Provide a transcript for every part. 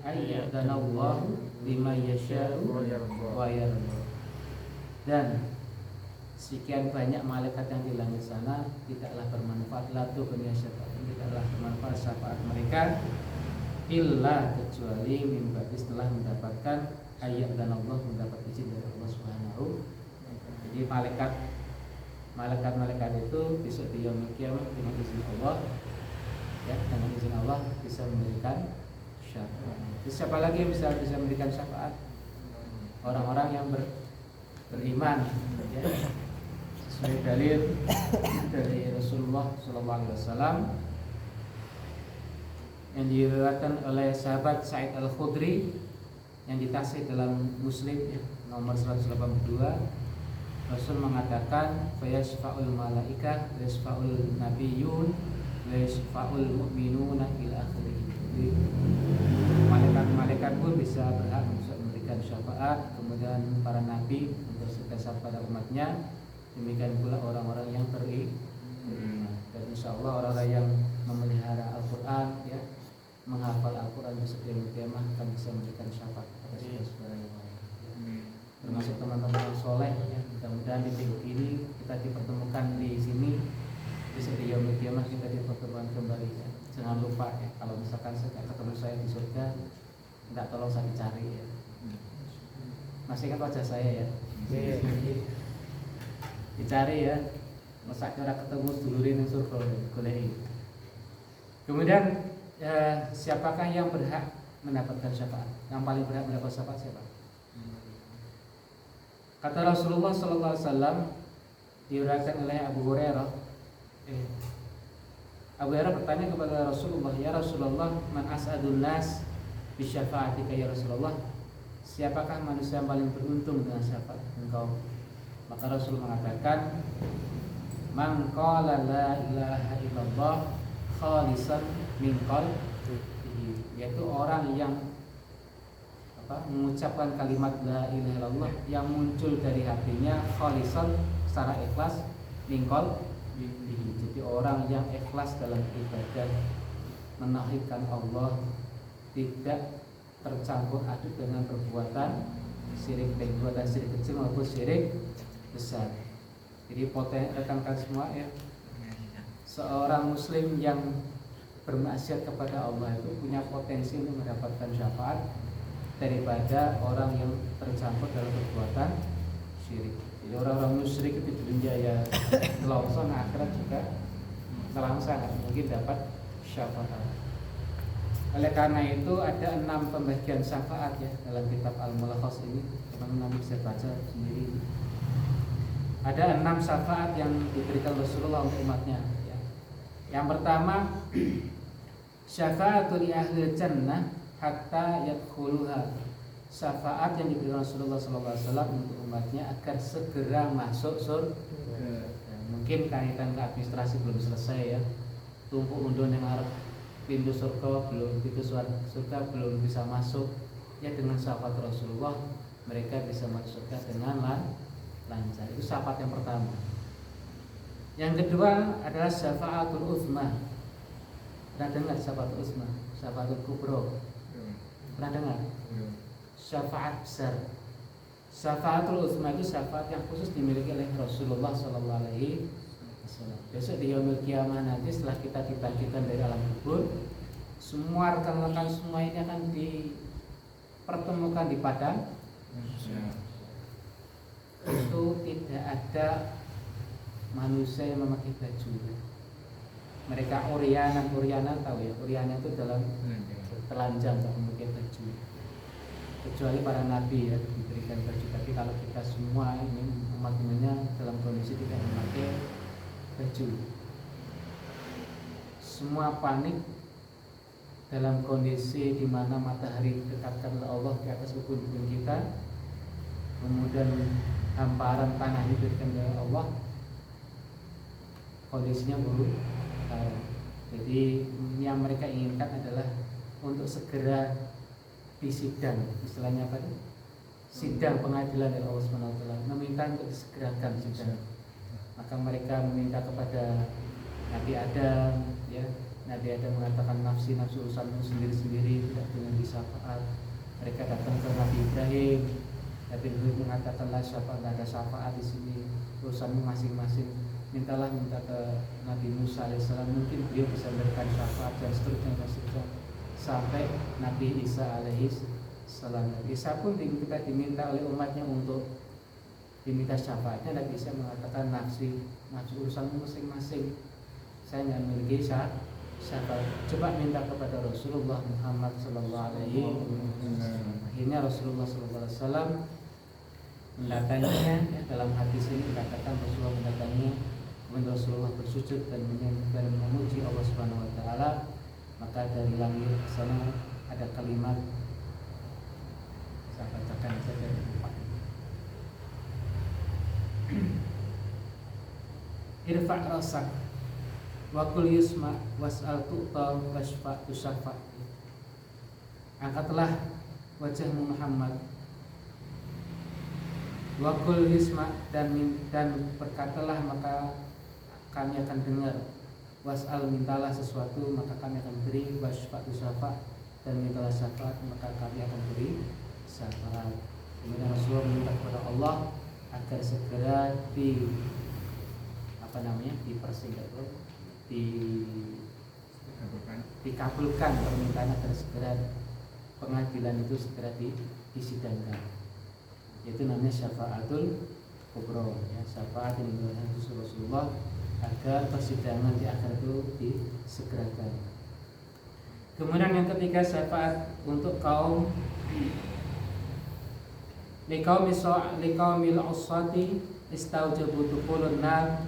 Ayyadallahu lima yasha'u wa yarda. Dan sekian banyak malaikat yang di langit sana tidaklah bermanfaat, la tughni syafa'atuhum, tidaklah bermanfaat syafaat mereka illa kecuali min ba'di setelah mendapatkan ayyadallahu, mendapat izin dari Allah Subhanahu. Jadi malaikat itu besok di yaumul qiyamah dengan izin Allah, ya, dengan izin Allah bisa memberikan syafaat. Terus siapa lagi yang bisa memberikan syafaat? Orang-orang yang beriman, ya. Sesuai dalil dari Rasulullah SAW yang diriwayatkan oleh sahabat Sa'id Al-Khudri yang ditaksih dalam Muslim, ya, nomor 182. Rasul mengatakan fayasfa'ul malaikah yasfa'ul nabiyyun yasfa'ul mu'minuna ila akhirih. Malaikat pun bisa berhak untuk memberikan syafaat, kemudian para nabi berserta pada umatnya, demikian pula orang-orang yang beriman. Dan insya Allah orang-orang yang memelihara Al-Quran, ya, menghafal Al-Quran besok yaumul qiyamah akan bisa memberikan syafaat kepada saudara yang lain, ya. Termasuk teman-teman yang soleh, ya. Mudah-mudahan di minggu ini kita dipertemukan di sini, besok di yaumul qiyamah kita dipertemukan kembali, ya. Jangan lupa, ya, kalau misalkan ketemu saya di surga, tidak tolong saya dicari, ya. Masih ingat wajah saya, ya? Dicari, ya. Masa cara ketemu sedulurin yang surga, golei. Kemudian siapakah yang berhak mendapatkan syafaat? Yang paling berhak mendapat syafaat siapa? Kata Rasulullah SAW, diriwayatkan oleh Abu Hurairah. Abu Hurairah bertanya kepada Rasulullah, ya Rasulullah, man as'adun nas bi syafa'atika ya Rasulullah? Siapakah manusia yang paling beruntung dengan syafaat engkau? Maka Rasul mengatakan, man qala la ilaha illallah khalisan min qalbihi, yaitu orang yang mengucapkan kalimat la ilaha illallah yang muncul dari hatinya khalisan, secara ikhlas, min qalbihi. Jadi orang yang ikhlas dalam ibadah, menauhidkan Allah, tidak tercampur aduk dengan perbuatan syirik, baik perbuatan syirik kecil maupun syirik besar. Jadi rekan-rekan semua, ya, seorang muslim yang bermaksiat kepada Allah itu punya potensi untuk mendapatkan syafaat daripada orang yang tercampur dalam perbuatan syirik. Jadi orang-orang musyrik itu di dunia ya longsor, akhirat juga nelangsa, mungkin dapat syafaat. Oleh karena itu ada 6 pembagian syafaat, ya, dalam kitab Al-Mulakhas ini, teman-teman bisa baca sendiri. Ada 6 syafaat yang diberikan Rasulullah untuk umatnya, ya. Yang pertama, syafaatul li ahli jannah hatta yadkhuluha. Syafaat yang diberikan Rasulullah SAW untuk umatnya agar segera masuk surga. Ya, mungkin kaitan ke administrasi belum selesai, ya. Tumpuk undun yang harap pintu surga belum bisa masuk, ya, dengan syafaat Rasulullah mereka bisa masuk surga dengan lancar. Itu syafaat yang pertama. Yang kedua adalah syafaatul uzma. Pernah dengar syafaatul uzma? Syafaatul kubro. Pernah dengar? Syafaat besar. Syafaatul uzma itu syafaat yang khusus dimiliki oleh Rasulullah SAW. Besok di yaumul qiyamah nanti, setelah kita dibangkitkan dari alam kubur, semua rekan-rekan semua ini akan dipertemukan di padang. Itu tidak ada manusia yang memakai baju. Mereka uryanan, tahu, ya? Uryanan itu dalam telanjang, tak memakai baju. Kecuali para nabi, ya, diberikan baju. Tapi kalau kita semua ini umat-umatnya dalam kondisi tidak memakai baju. Semua panik dalam kondisi di mana matahari dekatkan oleh Allah di atas ubun-ubun kita, kemudian hamparan tanah diberikan oleh Allah, kondisinya buruk. Jadi yang mereka inginkan adalah untuk segera disidang, istilahnya apa? Sidang pengadilan dari Allah SWT, meminta untuk disegerakan sidang. Maka mereka meminta kepada Nabi Adam, ya, Nabi Adam mengatakan nafsi urusanmu sendiri-sendiri, tidak dengan disyafaat. Mereka datang ke Nabi Ibrahim. Nabi Ibrahim mengatakan la syafaat, tidak ada syafaat di sini, urusanmu masing-masing. Minta ke Nabi Musa alaihissalam, mungkin beliau bisa memberikan syafaat dan seterusnya. Sampai Nabi Isa alaihissalam. Isa pun kita diminta oleh umatnya untuk diminta syafaatnya. Nabi Isa mengatakan nafsi urusanmu masing-masing, saya nggak memiliki syafaat. Coba minta kepada Rasulullah Muhammad sallallahu alaihi wasallam. Akhirnya Rasulullah sallallahu alaihi wasallam mendatanginya, ya, dalam hadis ini dikatakan Rasulullah mendatanginya, kemudian Rasulullah bersujud dan memuji Allah Subhanahu wa taala. Maka dari langit sana ada kalimat, saya bacakan saja. Irfa' rasak wa qul yusma was'al tu'ta washfa' tusaffa. Angkatlah wajahmu Muhammad, wa qul yusma, dan berkatalah maka kami akan dengar, was'al, mintalah sesuatu maka kami akan beri, washfa' tusaffa, dan mintalah syafaat maka kami akan beri syafaat. Kemudian Rasulullah meminta kepada Allah agar segera dipersingkat, dikabulkan permintaan, agar segera pengadilan itu segera disidangkan. Itu namanya syafaatul kubro, ya, syafaat yang diberikan Rasulullah agar persidangan di akhir itu disegerakan. Kemudian yang ketiga, syafaat untuk kaum liqaumil usati istaujabu dukhulun nar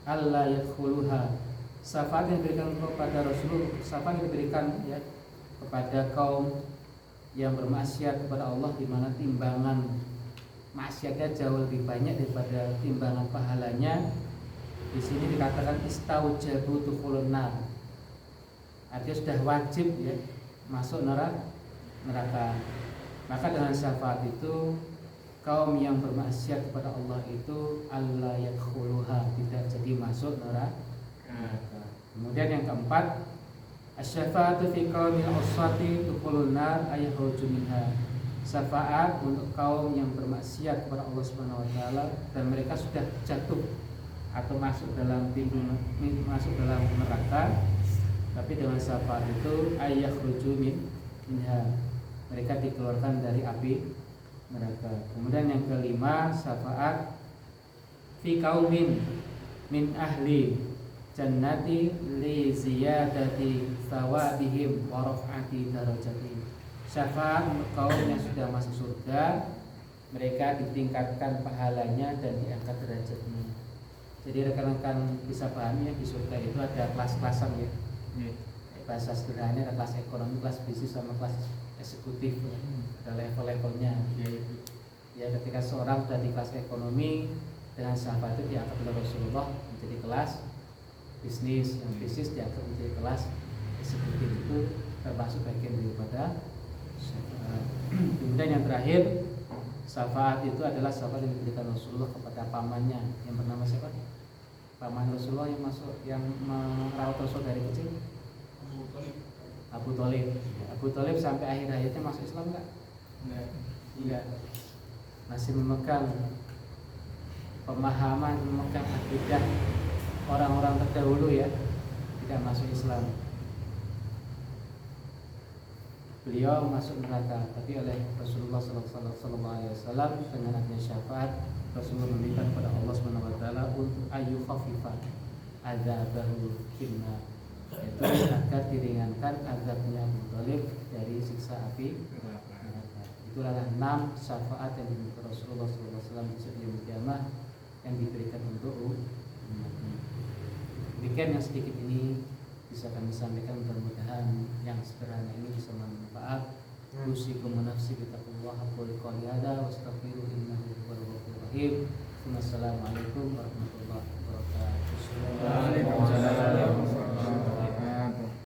alla yadkhuluha. Syafaat yang diberikan kepada Rasulullah, syafaat yang diberikan, ya, kepada kaum yang bermaksiat kepada Allah, di mana timbangan maksiatnya jauh lebih banyak daripada timbangan pahalanya. Di sini dikatakan istaujabu dukhulun nar, artinya sudah wajib, ya, masuk neraka. Maka dengan syafaat itu kaum yang bermaksiat kepada Allah itu alla yadkhuluha, tidak jadi masuk neraka. Kemudian yang keempat, asy-syafa'atu fi qaumil usati dukhulun nar ayakhruju minha. Syafaat untuk kaum yang bermaksiat kepada Allah Subhanahu wa taala dan mereka sudah jatuh atau masuk dalam neraka, tapi dengan syafaat itu ayakhruju minha, mereka dikeluarkan dari api neraka. Kemudian yang kelima, syafaat fi qaumin min ahli jannati li ziyadati thawabihim wa raf'ati darajatihim. Syafaat untuk kaum yang sudah masuk surga, mereka ditingkatkan pahalanya dan diangkat derajatnya. Jadi rekan-rekan bisa pahami, ya, di surga itu ada kelas-kelasan, ya. Bahasa sederhananya ada kelas ekonomi, kelas bisnis, sama kelas eksekutif, ya. Ada level-levelnya. Ya, ketika seorang sudah di kelas ekonomi, dengan syafaat itu diangkat oleh Rasulullah menjadi kelas bisnis, yang bisnis diangkat menjadi kelas eksekutif. Itu termasuk bagian daripada syafaat. Kemudian yang terakhir, syafaat itu adalah syafaat yang diberikan Rasulullah kepada pamannya yang bernama siapa? Paman Rasulullah yang merawat Rasul dari kecil, Abu Thalib. Abu Thalib sampai akhir hayatnya masuk Islam enggak? Enggak. Masih memegang pemahaman, memegang akidah orang-orang terdahulu, ya, tidak masuk Islam. Beliau masuk neraka, tapi oleh Rasulullah sallallahu alaihi wasallam dengan adanya syafaat, Rasulullah meminta kepada Allah Subhanahu wa taala untuk ayu khafifa adzabahu finnar, yaitu agar diringankan azabnya Abu Thalib dari siksa api neraka. Itulah 6 syafaat yang diminta Rasulullah sallallahu alaihi wasallam di yaumul qiyamah yang diberikan untuk umatnya. Demikian yang sedikit ini bisa kami sampaikan, mudah-mudahan yang sederhana ini bisa bermanfaat. Usikum wa nafsi bittaqwallahi aqulu qouli hadza wa astaghfiru innahu huwal ghafurur rahim. Wassalamualaikum warahmatullahi wabarakatuh.